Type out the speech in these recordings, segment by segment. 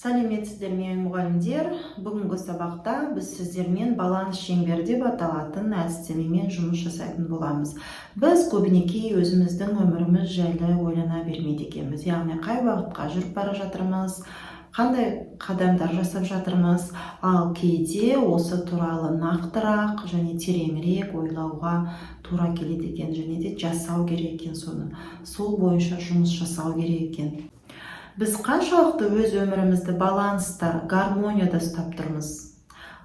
Сәлеметсіздер ме мұғалімдер? Бүгінгі сабақта біз сіздермен баланс шеңбері деп аталатын әдістемемен жұмыс жасайтын боламыз. Біз көбінесе өзіміздің өміріміз жайлы ойлана бермейді екенбіз. Яғни қай бағытқа жүріп бара жатырмыз, қандай қадамдар жасап жатырмыз, ал кейде осы туралы нақтырақ және тереңірек ойлауға тура келеді екен, және де жасау керек екен соны. Сол бойынша жұмыс жасау керек екен. Біз қаншалықты өз өмірімізді баланста, гармонияда ұстап тұрмыз.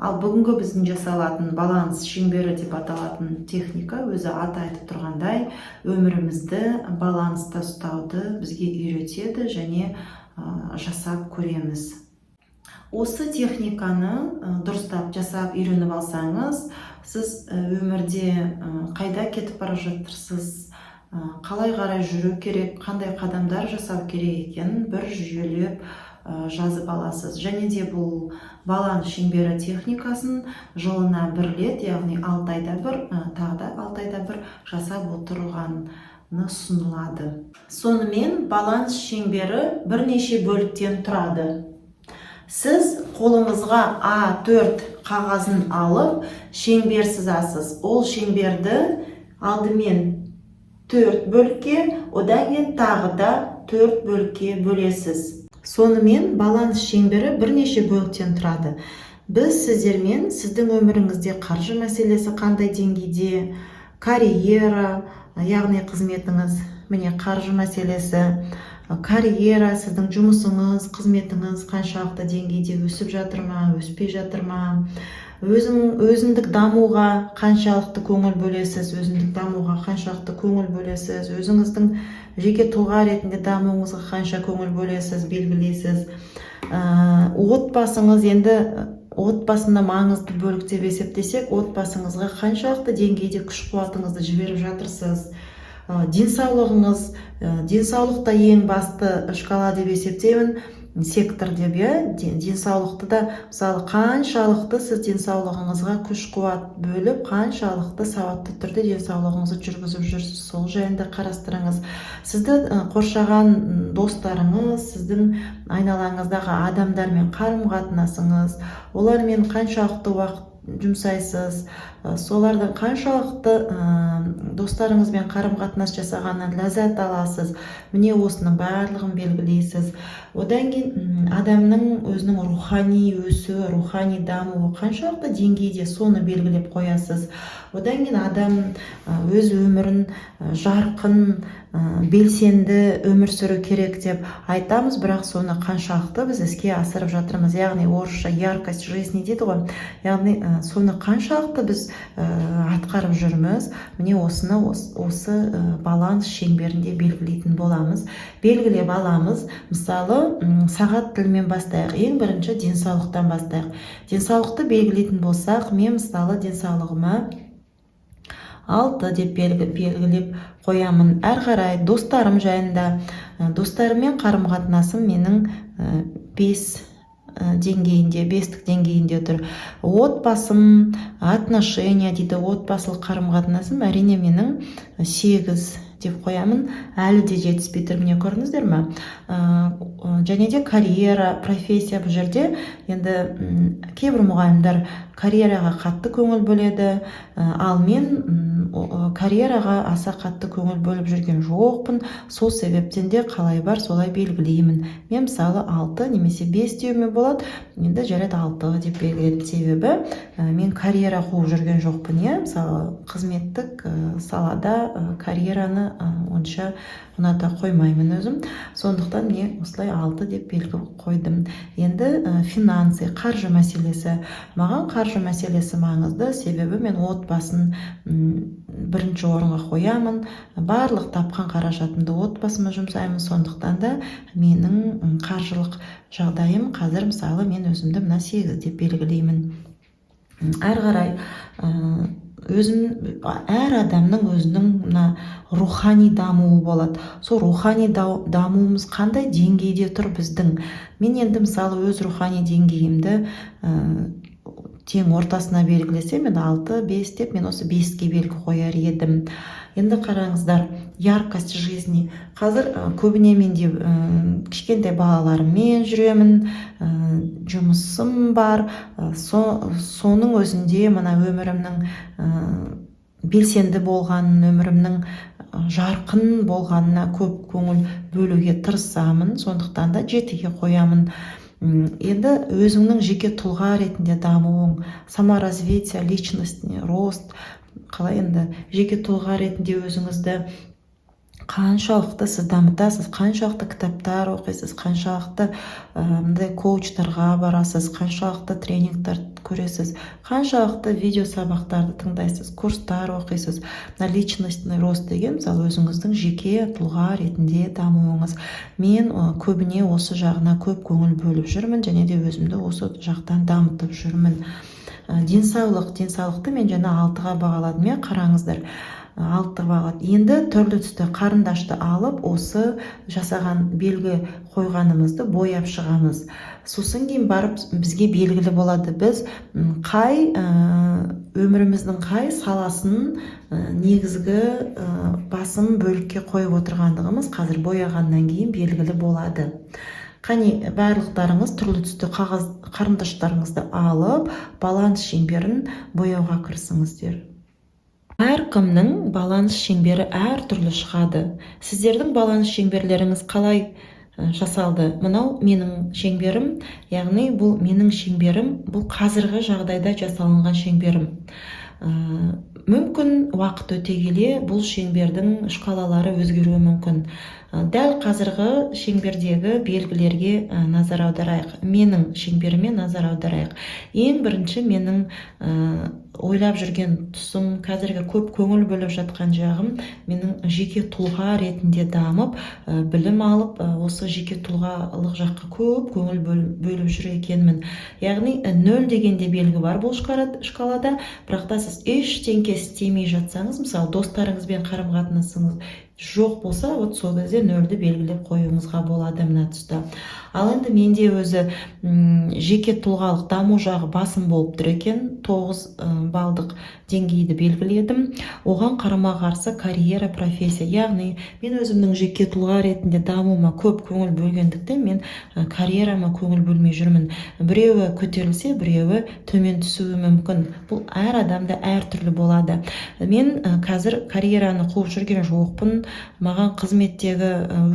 Ал бүгінгі біздің жасалатын баланс шеңбері деп аталатын техника өзі аты айтып тұрғандай өмірімізді баланста ұстауды бізге үйретеді және жасап көреміз. Осы техниканы дұрыстап жасап үйреніп алсаңыз, сіз өмірде қайда кетіп бара жатырсыз, қалай қарай жүру керек, қандай қадамдар жасау керек екенін бір жүйелеп жазып аласыз. Және де бұл баланс шеңбері техникасын жылына бір рет, яғни 6 айда бір, тағы да 6 айда бір жасап отырғаны ұсынылады. Сонымен баланс шеңбері бірнеше бөліктен тұрады. Сіз қолыңызға А4 қағазын алып, шеңбер сызасыз. Ол шеңберді алдымен 4 бөлікке, одан кейін тағы да 4 бөлікке бөлесіз. Сонымен баланс шеңбері бірнеше бөліктен тұрады. Біз сіздермен сіздің өміріңізде қаржы мәселесі қандай деңгейде, карьера, яғни қызметіңіз, міне қаржы мәселесі, карьера, сіздің жұмысыңыз, қызметіңіз қаншалықты деңгейде өсіп жатыр ма, өспей жатыр ма, өзіндік дамуға қаншалықты көңіл бөлесіз, өзіңіздің жеке тұлға ретінде дамуыңызға қанша көңіл бөлесіз, белгілейсіз. Отбасыңыз, енді отбасында маңызды бөлік деп есептесек, отбасыңызға қаншалықты деңгейде күш қуатыңызды жіберіп жатырсыз. Денсаулығыңыз, денсаулықта ең басты шкала деп есептеймін, сектор деп, денсаулықты да, мысалы, қаншалықты сіз денсаулығыңызға күш қуат бөліп, қаншалықты сауатты түрде денсаулығыңызды жүргізіп жүрсіз, сол жайында қарастырыңыз. Сізді қоршаған достарыңыз, сіздің айналаңыздағы адамдармен қарым-қатынасыңыз, олармен қаншалықты уақыт жұмсайсыз, солардың қаншалықты достарыңызбен қарым-қатынас жасағаннан ләззат аласыз, міне осының барлығын белгілейсіз. Одан кейін адамның өзінің рухани өсуі, рухани дамуы қаншалықты деңгейде, соны белгілеп қоясыз. Одан кейін адам өз өмірін жарқын, белсенді өмір сүру керек деп айтамыз, бірақ соны қаншалықты біз іске асырып жатырмыз, яғни орысша яркость жизни дейді ғой, яғни соны қаншалықты біз атқарып жүрміз, міне осы баланс шеңберінде белгілейтін боламыз, белгілеп аламыз. Мысалы, сағат тілімен бастайық. Ең бірінші денсаулықтан бастайық. Денсаулықты белгілейтін болсақ, мен мысалы денсаулығыма 6 деп белгілеп қоямын. Әр қарай достарым жайында, достарыммен қарым-қатынасым менің 5 деңгейінде, 5-тік деңгейінде тұр. Отбасым, отношения дейді, отбасылық қарым-қатынасым әрине менің 8 деп қоямын. Әлі де жетіспей тұр, міне көрдіңіздер ме? Және де карьера, профессия, бұл жерде енді кейбір мұғалімдер карьераға қатты көңіл бөледі, ал мен карьераға аса қатты көңіл бөліп жүрген жоқпын. Сол себептен де қалай бар солай белгілеймін. Мен мысалы 6 немесе 5 деуіме болады, енді жарайды 6 деп белгіледім, себебі мен карьера қуып жүрген жоқпын. Мысалы қызметтік салада карьераны онша ұната қоймаймын өзім. Сондықтан мен осылай 6 деп белгі қойдым. Енді финансы, қаржы мәселесі. Маған қаржы мәселесі маңызды, себебі мен отбасын бірінші орынға қоямын. Барлық тапқан қаражатымды отбасыма жұмсаймын. Сондықтан да менің қаржылық жағдайым қазір, мысалы, мен өзімді мына 8 деп белгілеймін. Әр қарай әр адамның өзінің рухани дамуы болады. Сол рухани дамуымыз қандай деңгейде тұр біздің? Мен енді мысалы өз рухани деңгейімді тең ортасына белгілесе, мен 6-5 деп, мен осы 5-ке белгі қояр едім. Енді қараңыздар, яркость жизни. Қазір көбіне менде кішкентай балаларыммен жүремін, жұмысым бар, соның өзінде мына өмірімнің белсенді болғанын, өмірімнің жарқын болғанына көп көңіл бөлуге тырысамын, сондықтан да 7-ге қоямын. Енді өзіңнің жеке тұлға ретінде дамуың, саморазвитие, личностный рост, қалай енді жеке тұлға ретінде өзіңізді қаншалықты сіз дамытасыз, қаншалықты кітаптар оқисыз, қаншалықты мындай коучтарға барасыз, қаншалықты тренингтер көресіз, қаншалықты видео сабақтарды тыңдайсыз, курстар оқисыз. Личностный рост деген мысалы өзіңіздің жеке тұлға ретінде дамуыңыз. Мен көбіне осы жағына көп көңіл бөліп жүрмін, және де өзімді осы жақтан дамытып жүрмін. Денсаулықты мен жаңа 6-ға бағаладым, иә, қараңыздар. 6 бағыт. Енді түрлі түсті қарындашты алып, осы жасаған белгі қойғанымызды бояп шығамыз. Сосын кейін барып бізге белгілі болады, біз қай өміріміздің қай саласын негізгі басым бөлікке қойып отырғандығымыз қазір бояғаннан кейін белгілі болады. Қане, барлықтарыңыз түрлі түсті қарындаштарыңызды алып, баланс шеңберін бояуға кірісіңіздер. Әркімнің баланс шеңбері әр түрлі шығады. Сіздердің баланс шеңберлеріңіз қалай жасалды? Мынау менің шеңберім, яғни бұл менің шеңберім, бұл қазіргі жағдайда жасалынған шеңберім. Мүмкін уақыт өте келе бұл шеңбердің шкалалары өзгеруі мүмкін. Дәл қазіргі шеңбердегі белгілерге назар аударайық. Менің шеңберіме назар аударайық. Ең бірінші менің ойлап жүрген тұсым, қазіргі көп көңіл бөліп жатқан жағым, менің жеке тұлға ретінде дамып, білім алып, осы жеке тұлғалық жаққа көп көңіл бөліп жүр екенмін. Яғни 0 дегенде белгі бар бұл шкалада, бірақ та сіз ештеңе істемей жатсаңыз, мысалы достарыңызбен қарым-қатынасыңыз жоқ болса, сол кезде 0-ді белгілеп қоюыңызға болады мына тұста. Ал енді менде өзі жеке тұлғалық даму жағы басым болып тұр екен, 9 балдық деңгейді белгіледім. Оған қарама қарсы карьера, профессия, яғни мен өзімнің жеке тұлға ретінде дамуыма көп көңіл бөлгендіктен мен карьерама көңіл бөлмей жүрмін. Біреуі көтерілсе, біреуі төмен түсуі мүмкін. Бұл әр адамда әр түрлі болады. Мен қазір карьераны қуып жүрген жоқпын. Маған қызметтегі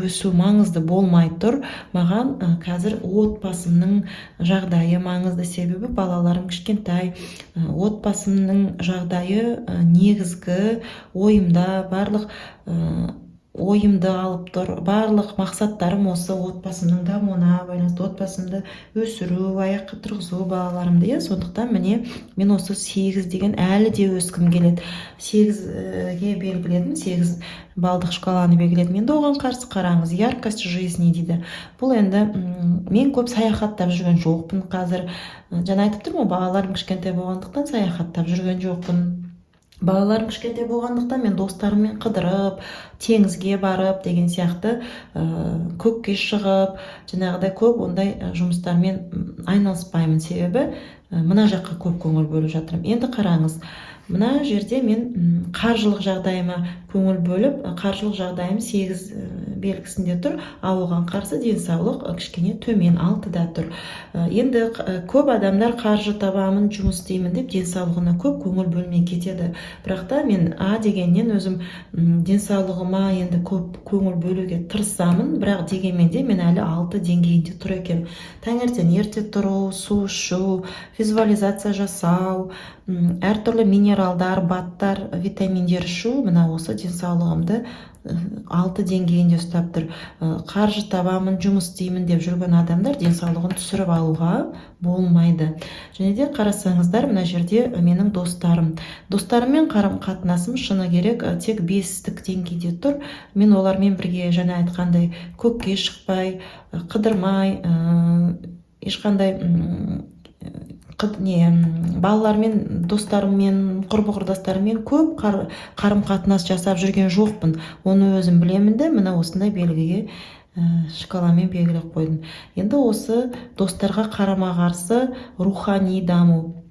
өсу маңызды болмай тұр. Маған қазір отбасымның жағдайы маңызды, себебі балаларым кішкентай. Отбасымның жағдайы негізгі ойымда, барлық ойымды алып тұр. Барлық мақсаттарым осы отбасымның дамуына байланысты, отбасымды өсіру, аяққа тұрғызу балаларымды. Сондықтан мен осы 8 деген әлі де өскім келеді. 8-ге белгіледім, 8 балдық шкаланы белгіледім. Енді оған қарсы қараңыз, яркость жизни дейді. Бұл енді мен көп саяхаттап жүрген жоқпын қазір. Жаңа айтып тұрмын, балаларым кішкентай болғандықтан саяхаттап жүрген жоқпын. Балаларым кішкентай болғандықтан мен достарыммен қыдырып, теңізге барып деген сияқты көкке шығып, жаңағыдай көп ондай жұмыстармен айналыспаймын, себебі мына жаққа көп көңіл бөліп жатырмын. Енді қараңыз, мына жерде мен қаржылық жағдайыма көңіл бөліп, қаржылық жағдайым 8 белгісінде тұр, ал оған қарсы денсаулық кішкене төмен 6-да тұр. Енді көп адамдар қаржы табамын, жұмыс істеймін деп денсаулығына көп көңіл бөлмей кетеді. Бірақ та мен дегеннен өзім денсаулығыма енді көп көңіл бөлуге тырысамын, бірақ дегенмен де мен әлі 6 деңгейінде тұр екен. Таңертең ерте тұру, су ішу, визуализация жасау, әртүрлі минералдар, баттар, витаминдер ішу, мына осы денсаулығымды 6 деңгейінде ұстап тұр. Қаржы табамын, жұмыс істеймін деп жүрген адамдар денсаулығын түсіріп алуға болмайды. Және де қарасаңыздар, мына жерде менің достарыммен қарым-қатынасым шыны керек тек 5-тік деңгейде тұр. Мен олармен бірге жаңа айтқандай көкке шықпай, қыдырмай, ешқандай балалармен, достарыммен, құрбы-құрдастарыммен көп қарым-қатынас жасап жүрген жоқпын. Оны өзім білемін де, мына осындай белгіге шкаламен белгілеп қойдым. Енді осы достарға қарама қарсы рухани даму.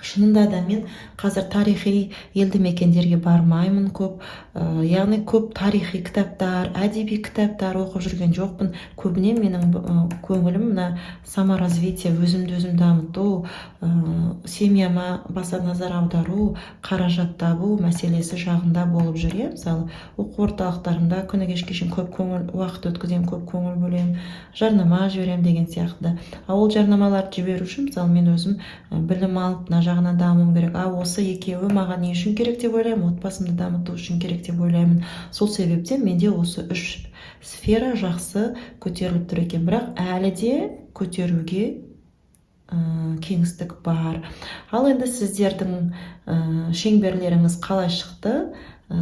шынында да мен қазір тарихи елді мекендерге бармаймын көп, яғни көп тарихи кітаптар, әдеби кітаптар оқып жүрген жоқпын. Көбіне менің көңілім мына саморазвитие, өзімді өзім дамыту, семьяма баса назар аудару, қаражат табу мәселесі жағында болып жүр. Мысалы оқу орталықтарында күні кешке шейін көп уақыт өткіземін, көп көңіл бөлемін, жарнама жіберемін деген сияқты. Ол жарнамаларды жіберу үшін мысалы мен өзім білім алып мына жағынан дамуым керек. Осы екеуі маған не үшін керек деп ойлаймын? Отбасымды дамыту үшін керек деп ойлаймын. Сол себептен менде осы үш сфера жақсы көтеріліп тұр екен. Бірақ әлі де көтеруге кеңістік бар. Ал енді сіздердің шеңберлеріңіз қалай шықты?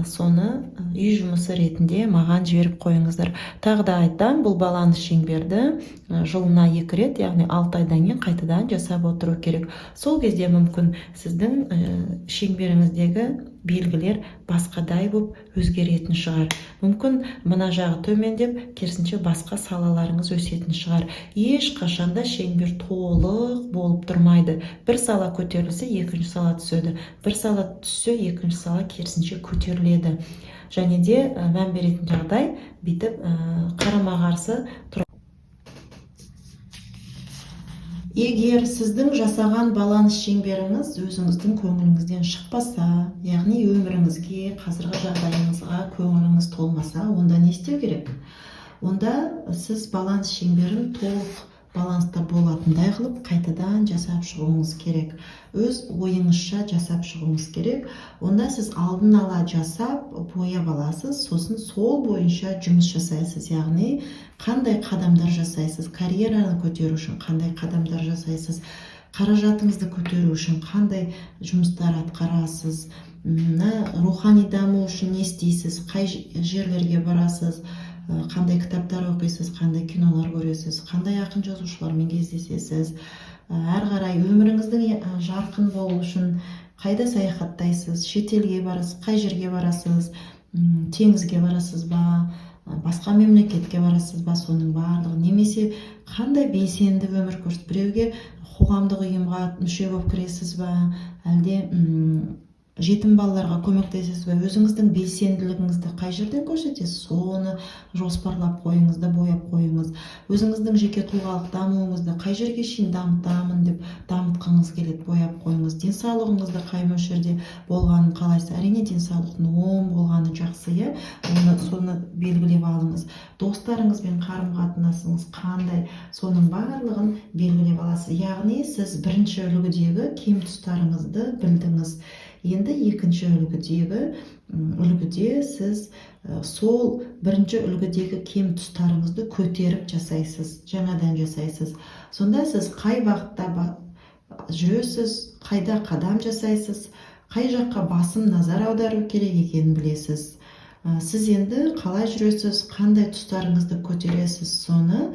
Соны үй жұмысы ретінде маған жіберіп қойыңыздар. Тағы да айтам, бұл баланс шеңберді жылына 2 рет, яғни 6 айдан кейін қайтадан жасап отыру керек. Сол кезде мүмкін сіздің шеңберіңіздегі белгілер басқадай болып өзгеретін шығар. Мүмкін мына жағы төмендеп, керісінше басқа салаларыңыз өсетін шығар. Ешқашанда шеңбер толық болып тұрмайды. Бір сала көтерілсе, екінші сала түседі. Бір сала түссе, екінші сала керісінше көтеріледі. Және де мән беретін жағдай бүйтіп қарама-қарсы тұр. Егер сіздің жасаған баланс шеңберіңіз өзіңіздің көңіліңізден шықпаса, яғни өміріңізге, қазіргі жағдайыңызға көңіліңіз толмаса, онда не істеу керек? Онда сіз баланс шеңберін толық баланста болатындай қылып қайтадан жасап шығуыңыз керек. Өз ойыңызша жасап шығуыңыз керек. Онда сіз алдын ала жасап, бояп аласыз, сосын сол бойынша жұмыс жасайсыз. Яғни қандай қадамдар жасайсыз? Карьераны көтеру үшін қандай қадамдар жасайсыз? Қаражатыңызды көтеру үшін қандай жұмыстар атқарасыз? Рухани даму үшін не істейсіз? Қай жерлерге барасыз? Қандай кітаптар оқисыз, қандай кинолар көресіз, қандай ақын жазушылармен кездесесіз, әрі қарай өміріңіздің жарқын болу үшін қайда саяхаттайсыз, шетелге барасыз, қай жерге барасыз, теңізге барасыз ба, басқа мемлекетке барасыз ба, соның барлығы, немесе қандай белсенді өмір көрсіз, біреуге қоғамдық ұйымға мүше болып кіресіз ба, әлде жетім балаларға көмектесесіз бе, өзіңіздің белсенділігіңізді қай жерден көрсетесіз, соны жоспарлап қойыңыз да бояп қойыңыз. Өзіңіздің жеке тұлғалық дамуыңызды қай жерге шейін дамытамын деп дамытқыңыз келеді, бояп қойыңыз. Денсаулығыңызды қай мөлшерде болғанын қалайсыз? Әрине денсаулықтың оң болғаны жақсы, соны белгілеп алыңыз. Достарыңызбен қарым-қатынасыңыз қандай, соның барлығын белгілеп аласыз. Яғни сіз бірінші үлгідегі кем тұстарыңызды білдіңіз. Енді екінші үлгіде сіз сол бірінші үлгідегі кем тұстарыңызды көтеріп жасайсыз, жаңадан жасайсыз. Сонда сіз қай бағытта жүресіз, қайда қадам жасайсыз, қай жаққа басым назар аудару керек екенін білесіз. Сіз енді қалай жүресіз, қандай тұстарыңызды көтересіз, соны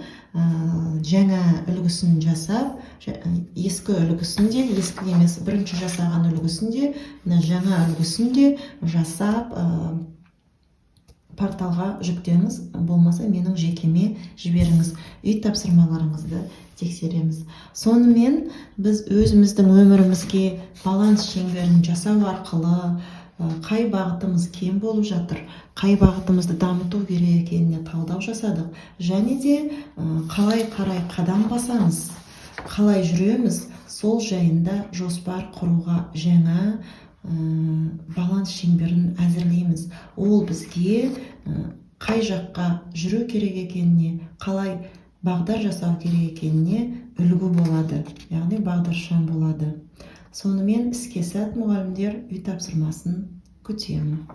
жаңа үлгісін жасап, ескі үлгісінде, ескі емес, бірінші жасаған үлгісінде, жаңа үлгісінде жасап порталға жүктеңіз, болмаса менің жекеме жіберіңіз, үй тапсырмаларыңызды тексереміз. Сонымен біз өзіміздің өмірімізге баланс шеңберін жасау арқылы қай бағытымыз кем болып жатыр, қай бағытымызды дамыту керек екеніне талдау жасадық. Және де қалай қарай қадам басамыз, қалай жүреміз, сол жайында жоспар құруға жаңа баланс шеңберін әзірлейміз. Ол бізге қай жаққа жүру керек екеніне, қалай бағдар жасау керек екеніне үлгі болады, яғни бағдаршам болады. Сонымен іске сәт мұғалімдер, үй тапсырмасын күтемін.